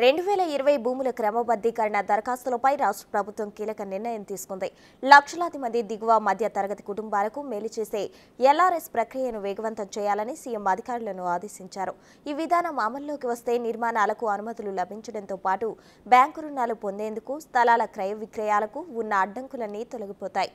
2020 భూముల క్రమబద్ధీకరణ దరఖాస్తులపై రాష్ట్ర ప్రభుత్వం కీలక నిర్ణయం తీసుకుంది. లక్షలాది మంది దిగువ మధ్య తరగతి కుటుంబాలకు మేలు చేసే ఎల్ఆర్ఎస్ ప్రక్రియను వేగవంతం చేయాలని సీఎం అధికారులను ఆదేశించారు. ఈ విధానం అమల్లోకి వస్తే నిర్మాణాలకు అనుమతులు లభించడంతో పాటు బ్యాంకు రుణాలు పొందేందుకు, స్థలాల క్రయ విక్రయాలకు ఉన్న అడ్డంకులన్నీ తొలగిపోతాయి.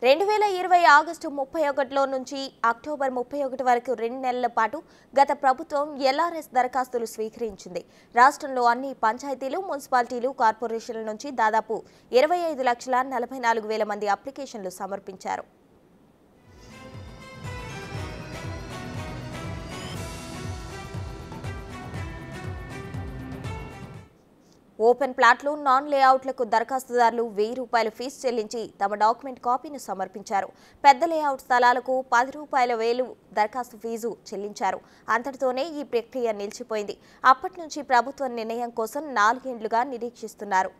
2020 ఆగస్టు 31 నుంచి అక్టోబర్ 31 వరకు 2 నెలల పాటు గత ప్రభుత్వం ఎల్ఆర్ఎస్ దరఖాస్తులు స్వీకరించింది. రాష్ట్రంలో అన్ని పంచాయతీలు, మున్సిపాలిటీలు, కార్పొరేషన్ల నుంచి దాదాపు 25,44,000 మంది అప్లికేషన్లు సమర్పించారు. ఓపెన్ ప్లాట్లు, నాన్ లేఅవుట్లకు దరఖాస్తుదారులు ₹1000 ఫీజు చెల్లించి తమ డాక్యుమెంట్ కాపీని సమర్పించారు. పెద్ద లేఅవుట్ స్థలాలకు ₹10,000 దరఖాస్తు ఫీజు చెల్లించారు. అంతటితోనే ఈ ప్రక్రియ నిలిచిపోయింది. అప్పటి నుంచి ప్రభుత్వం నిర్ణయం కోసం 4 ఏళ్లుగా నిరీక్షిస్తున్నారు.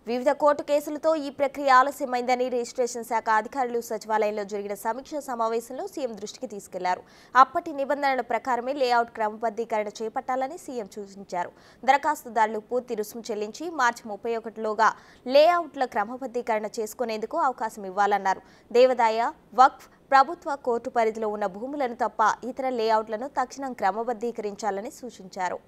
వివిధ కోర్టు కేసులతో ఈ ప్రక్రియ ఆలస్యమైందని రిజిస్ట్రేషన్ శాఖ అధికారులు సచివాలయంలో జరిగిన సమీక్ష సమావేశంలో సీఎం దృష్టికి తీసుకెళ్లారు. అప్పటి నిబంధనల ప్రకారమే లేఅవుట్ క్రమబద్ధీకరణ చేపట్టాలని సీఎం సూచించారు. దరఖాస్తుదారులు పూర్తి రుసుము చెల్లించి మార్చి 31లోగా లేఅవుట్ల క్రమబద్ధీకరణ చేసుకునేందుకు అవకాశం ఇవ్వాలన్నారు. దేవాదాయ, వక్ఫ్, ప్రభుత్వ కోర్టు పరిధిలో ఉన్న భూములను తప్ప ఇతర లేఅవుట్లను తక్షణం క్రమబద్ధీకరించాలని సూచించారు.